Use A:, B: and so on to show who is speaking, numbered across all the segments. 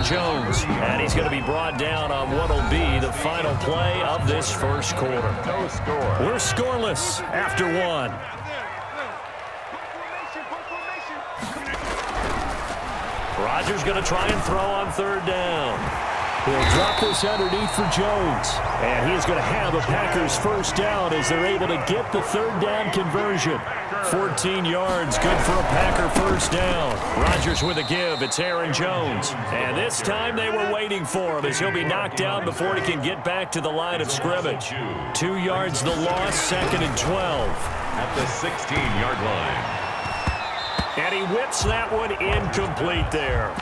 A: Jones. And he's going to be brought down on what will be the final play of this first quarter.
B: No score.
A: We're scoreless after one. Rodgers going to try and throw on third down. He'll drop this underneath for Jones. And he is going to have a Packers first down as they're able to get the third down conversion. 14 yards, good for a Packer first down. Rodgers with a give. It's Aaron Jones. And this time they were waiting for him as he'll be knocked down before he can get back to the line of scrimmage. 2 yards the loss, 2nd and 12.
B: At the 16-yard line.
A: And he whips that one incomplete there.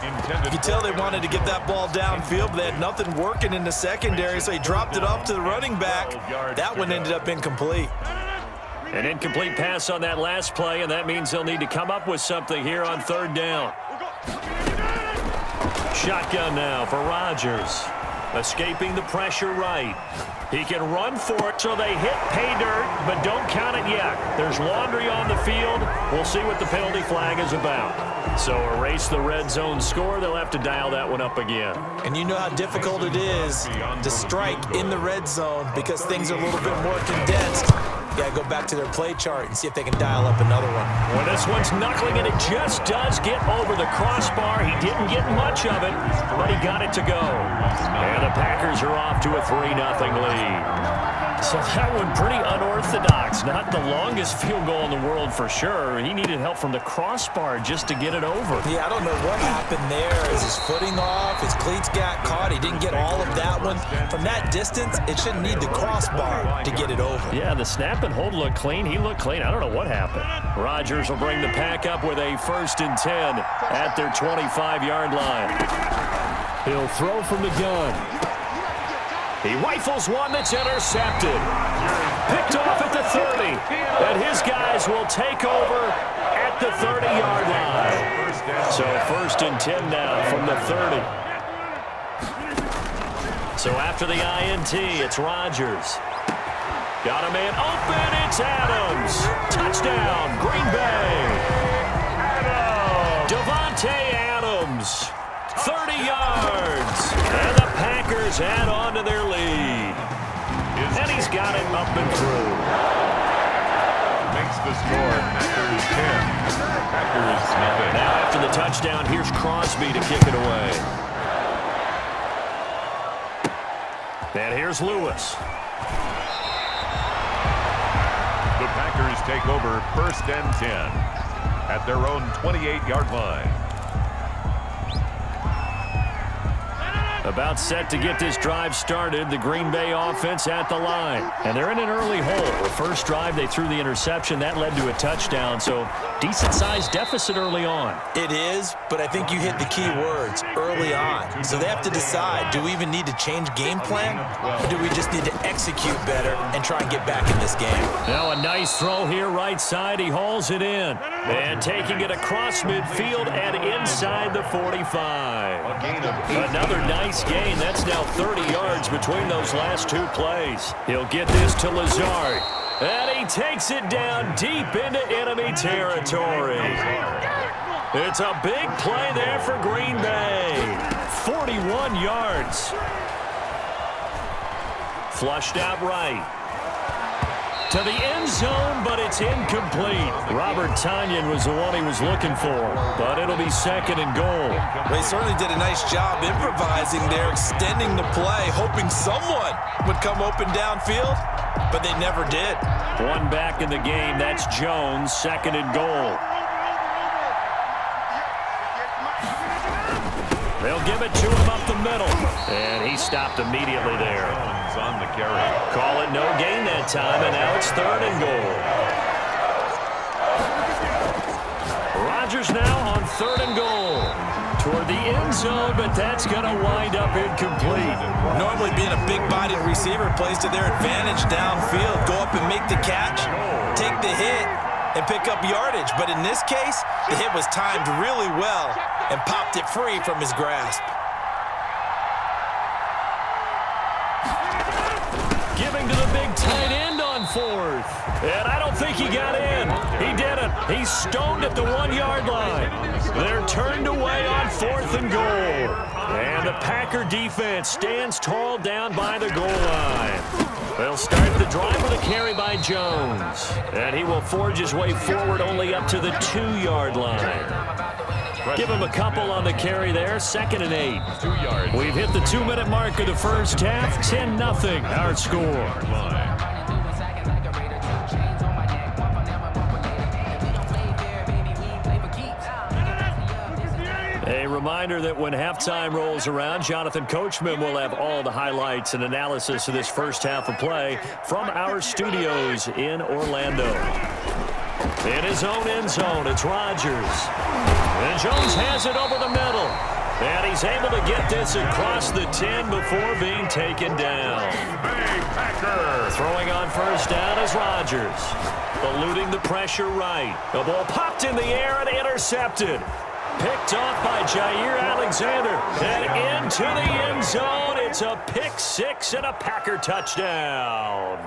C: You can tell they wanted to get that ball downfield, but they had nothing working in the secondary, so he dropped it off to the running back. That one ended up incomplete.
A: An incomplete pass on that last play, and that means they'll need to come up with something here on third down. Shotgun now for Rodgers. Escaping the pressure right. He can run for it, so they hit pay dirt, but don't count it yet. There's laundry on the field. We'll see what the penalty flag is about. So erase the red zone score. They'll have to dial that one up again.
C: And you know how difficult it is to strike in the red zone because things are a little bit more condensed. You got to go back to their play chart and see if they can dial up another one.
A: Well, this one's knuckling, and it just does get over the crossbar. He didn't get much of it, but he got it to go. And the Packers are off to a 3-0 lead. So that one pretty unorthodox. Not the longest field goal in the world for sure. He needed help from the crossbar just to get it over.
C: Yeah, I don't know what happened there. Is his footing off? His cleats got caught. He didn't get all of that one. From that distance, it shouldn't need the crossbar to get it over.
A: Yeah, the snap and hold looked clean. He looked clean. I don't know what happened. Rodgers will bring the Pack up with a 1st and 10 at their 25-yard line. He'll throw from the gun. He rifles one that's intercepted. Picked off at the 30. And his guys will take over at the 30-yard line. So 1st and 10 now from the 30. So after the INT, it's Rodgers. Got a man open. It's Adams. Touchdown, Green Bay. Devontae Adams. 30 yards. And the Packers add on to their lead. And he's got it up and through.
B: Makes the score Packers 10. Packers nothing.
A: Now after the touchdown, here's Crosby to kick it away. And here's Lewis.
B: The Packers take over 1st and 10 at their own 28-yard line.
A: About set to get this drive started. The Green Bay offense at the line. And they're in an early hole. The first drive, they threw the interception. That led to a touchdown. So decent-sized deficit early on.
C: It is, but I think you hit the key words, early on. So they have to decide, do we even need to change game plan? Or do we just need to execute better and try and get back in this game?
A: Now a nice throw here right side. He hauls it in. And taking it across midfield and inside the 45. Another nice gain. That's now 30 yards between those last 2 plays. He'll get this to Lazard. And he takes it down deep into enemy territory. It's a big play there for Green Bay. 41 yards. Flushed out right. To the end zone, but it's incomplete. Robert Tonyan was the one he was looking for, but it'll be 2nd and goal.
C: They certainly did a nice job improvising there, extending the play, hoping someone would come open downfield, but they never did.
A: One back in the game, that's Jones, 2nd and goal. They'll give it to him up the middle, and he stopped immediately there.
B: On the carry.
A: Call it no gain that time, and now it's 3rd and goal. Rodgers now on 3rd and goal. Toward the end zone, but that's going to wind up incomplete.
C: Normally being a big-bodied receiver plays to their advantage downfield. Go up and make the catch, take the hit, and pick up yardage. But in this case, the hit was timed really well and popped it free from his grasp.
A: Giving to the big tight end on 4th. And I don't think he got in. He didn't. He's stoned at the 1-yard line. They're turned away on 4th and goal. And Packer defense stands tall down by the goal line. They'll start the drive with a carry by Jones. And he will forge his way forward only up to the 2-yard line. Give him a couple on the carry there. 2nd and 8.
B: 2 yards.
A: We've hit the 2-minute mark of the first half. 10-0 our score. A reminder that when halftime rolls around, Jonathan Coachman will have all the highlights and analysis of this first half of play from our studios in Orlando. In his own end zone, it's Rodgers. And Jones has it over the middle. And he's able to get this across the 10 before being taken down. Throwing on first down is Rodgers. Eluding the pressure right. The ball popped in the air and intercepted. Picked off by Jair Alexander. And into the end zone. It's a pick six and a Packer touchdown.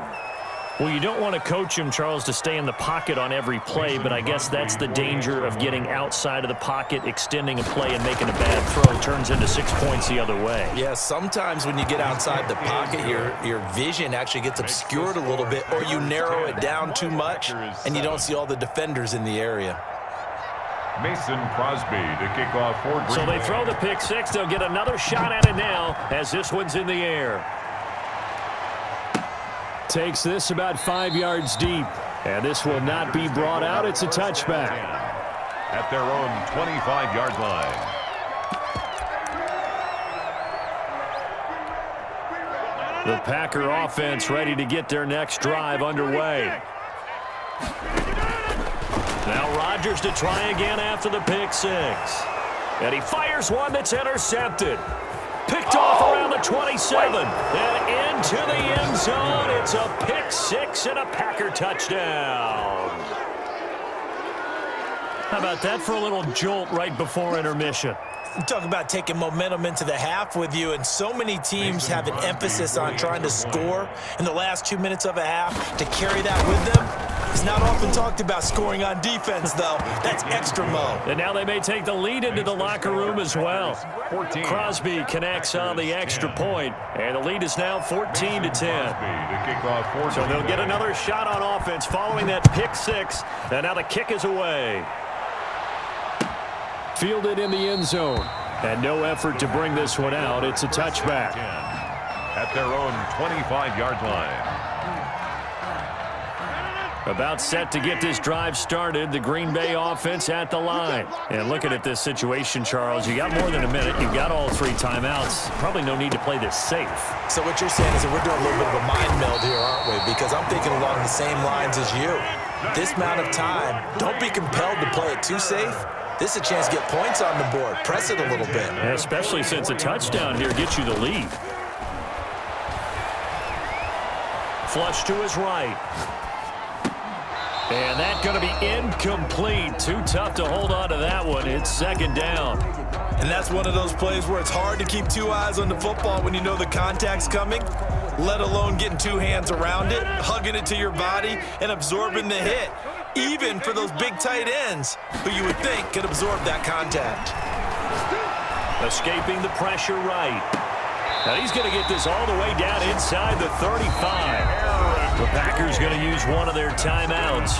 A: Well, you don't want to coach him, Charles, to stay in the pocket on every play, but I guess that's the danger of getting outside of the pocket, extending a play, and making a bad throw. It turns into 6 points the other way.
C: Yeah, sometimes when you get outside the pocket, your vision actually gets obscured a little bit, or you narrow it down too much, and you don't see all the defenders in the area.
B: Mason Crosby to kick off for Green Bay.
A: So they throw the pick six. They'll get another shot at it now as this one's in the air. Takes this about 5 yards deep. And this will not be brought out. It's a touchback.
B: At their own 25-yard line.
A: The Packer offense ready to get their next drive underway. Now Rodgers to try again after the pick six. And he fires one that's intercepted. Picked off around the 27. And into the end zone. It's a pick six and a Packer touchdown. How about that for a little jolt right before intermission?
C: You talk about taking momentum into the half with you, and so many teams have an emphasis on trying to score in the last 2 minutes of a half. To carry that with them, it's not often talked about scoring on defense, though. That's extra mo.
A: And now they may take the lead into the locker room as well. Crosby connects on the extra point, and the lead is now 14-10. So they'll get another shot on offense following that pick six, and now the kick is away. Fielded in the end zone, and no effort to bring this one out. It's a touchback.
B: At their own 25-yard line.
A: About set to get this drive started, the Green Bay offense at the line. And looking at this situation, Charles, you got more than a minute. You've got all 3 timeouts. Probably no need to play this safe.
C: So what you're saying is that we're doing a little bit of a mind meld here, aren't we? Because I'm thinking along the same lines as you. This amount of time, don't be compelled to play it too safe. This is a chance to get points on the board. Press it a little bit.
A: Yeah, especially since a touchdown here gets you the lead. Flush to his right. And that's going to be incomplete. Too tough to hold on to that one. It's second down.
C: And that's one of those plays where it's hard to keep 2 eyes on the football when you know the contact's coming, let alone getting 2 hands around it, hugging it to your body, and absorbing the hit. Even for those big tight ends who you would think could absorb that contact.
A: Escaping the pressure right. And he's going to get this all the way down inside the 35. The Packers going to use one of their timeouts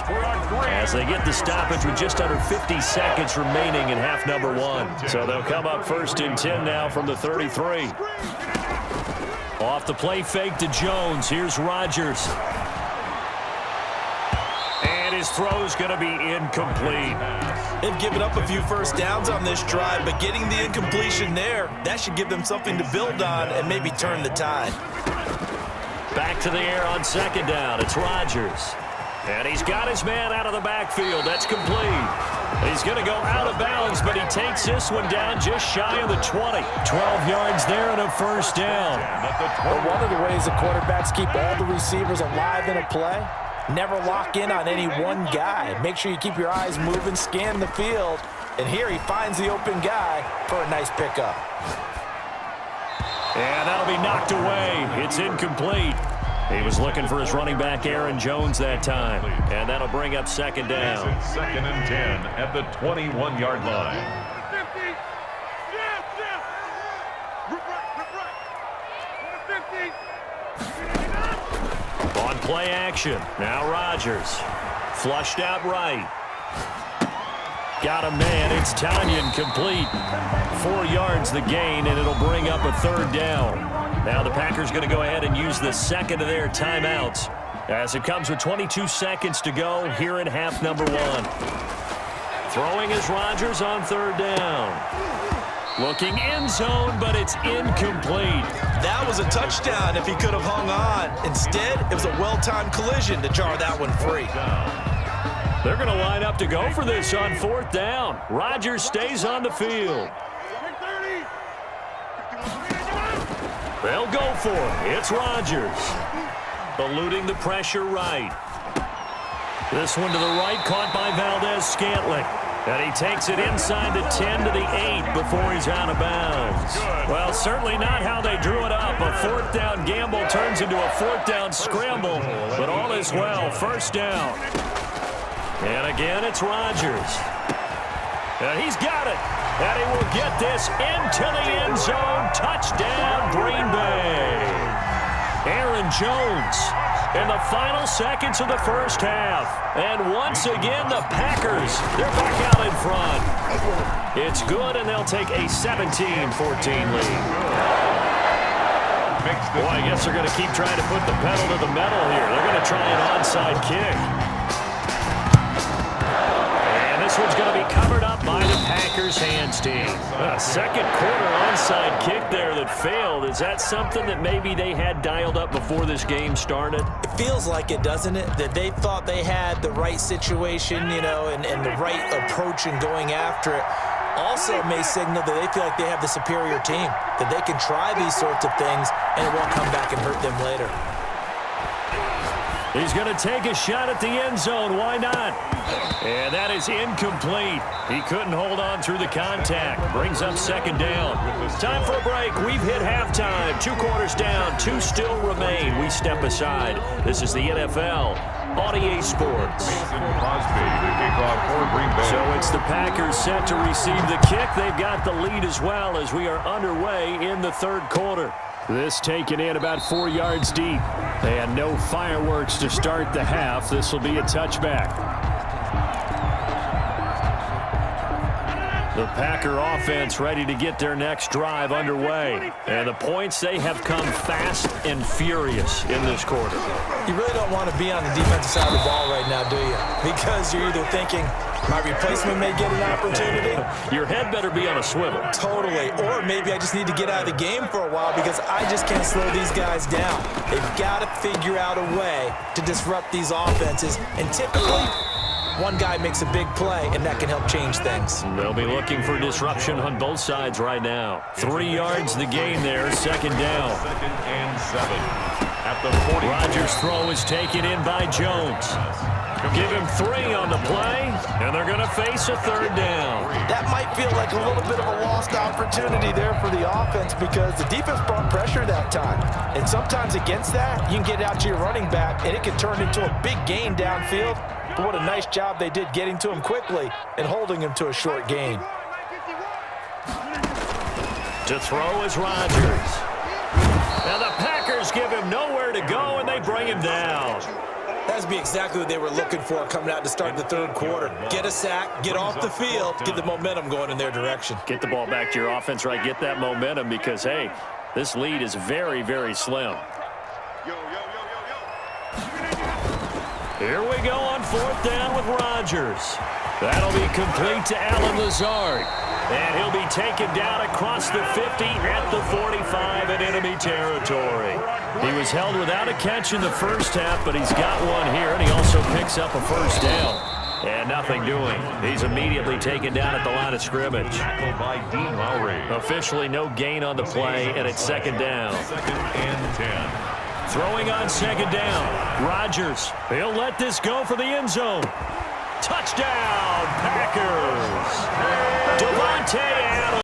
A: as they get the stoppage with just under 50 seconds remaining in half number 1. So they'll come up 1st and 10 now from the 33. Off the play fake to Jones. Here's Rodgers. And his throw's going to be incomplete.
C: They've given up a few first downs on this drive, but getting the incompletion there, that should give them something to build on and maybe turn the tide.
A: Back to the air on second down. It's Rodgers. And he's got his man out of the backfield. That's complete. He's going to go out of bounds, but he takes this one down just shy of the 20. 12 yards there and a first down.
C: Well, one of the ways the quarterbacks keep all the receivers alive in a play, never lock in on any one guy. Make sure you keep your eyes moving, scan the field. And here he finds the open guy for a nice pickup.
A: And that'll be knocked away. It's incomplete. He was looking for his running back, Aaron Jones, that time. And that'll bring up second down.
B: Second and 10 at the 21-yard line.
A: On play action. Now Rodgers. Flushed out right. Got a man. It's Tanyan complete. 4 yards the gain, and it'll bring up a third down. Now the Packers going to go ahead and use the second of their timeouts as it comes with 22 seconds to go here in half number 1. Throwing is Rodgers on third down. Looking end zone, but it's incomplete.
C: That was a touchdown if he could have hung on. Instead, it was a well-timed collision to jar that one free.
A: They're going to line up to go for this on fourth down. Rodgers stays on the field. They'll go for it. It's Rodgers. Eluding the pressure right. This one to the right, caught by Valdez-Scantling. And he takes it inside the 10 to the 8 before he's out of bounds. Well, certainly not how they drew it up. A fourth down gamble turns into a fourth down scramble. But all is well. First down. And again, it's Rodgers. And he's got it. And he will get this into the end zone. Touchdown, Green Bay. Aaron Jones in the final seconds of the first half. And once again, the Packers, they're back out in front. It's good, and they'll take a 17-14 lead. Boy, I guess they're going to keep trying to put the pedal to the metal here. They're going to try an onside kick. And this one's going to be covered up by the Packers hands team. A second quarter onside kick there that failed. Is that something that maybe they had dialed up before this game started?
C: It feels like it, doesn't it? That they thought they had the right situation, you know, and the right approach in going after it. Also may signal that they feel like they have the superior team, that they can try these sorts of things and it won't come back and hurt them later.
A: He's going to take a shot at the end zone. Why not? And that is incomplete. He couldn't hold on through the contact. Brings up second down. Time for a break. We've hit halftime. 2 quarters down. 2 still remain. We step aside. This is the NFL on EA Sports. So it's the Packers set to receive the kick. They've got the lead as well as we are underway in the third quarter. This taken in about 4 yards deep. And no fireworks to start the half. This will be a touchback. The Packer offense ready to get their next drive underway. And the points, they have come fast and furious in this quarter.
C: You really don't want to be on the defensive side of the ball right now, do you? Because you're either thinking, my replacement may get an opportunity.
A: Your head better be on a swivel.
C: Totally. Or maybe I just need to get out of the game for a while because I just can't slow these guys down. They've got to figure out a way to disrupt these offenses. And typically, one guy makes a big play, and that can help change things.
A: They'll be looking for disruption on both sides right now. 3 yards the gain there, second down.
B: 2nd and 7 at the 40.
A: Rodgers' throw is taken in by Jones. Give him 3 on the play, and they're going to face a third down.
C: That might feel like a little bit of a lost opportunity there for the offense because the defense brought pressure that time. And sometimes against that, you can get out to your running back, and it can turn into a big gain downfield. But what a nice job they did getting to him quickly and holding him to a short gain.
A: To throw is Rodgers. Now the Packers give him nowhere to go, and they bring him down.
C: That's be exactly what they were looking for coming out to start the third quarter. Get a sack, get off the field, get the momentum going in their direction.
A: Get the ball back to your offense, right? Get that momentum because, hey, this lead is very, very slim. Here we go on fourth down with Rodgers. That'll be complete to Allen Lazard. And he'll be taken down across the 50 at the 45 in enemy territory. He was held without a catch in the first half, but he's got one here, and he also picks up a first down. And nothing doing. He's immediately taken down at the line of scrimmage.
B: Tackled by Dean Lowry.
A: Officially no gain on the play, and it's second down.
B: 2nd and 10.
A: Throwing on second down. Rodgers. He'll let this go for the end zone. Touchdown, Packers. Devontae Adams.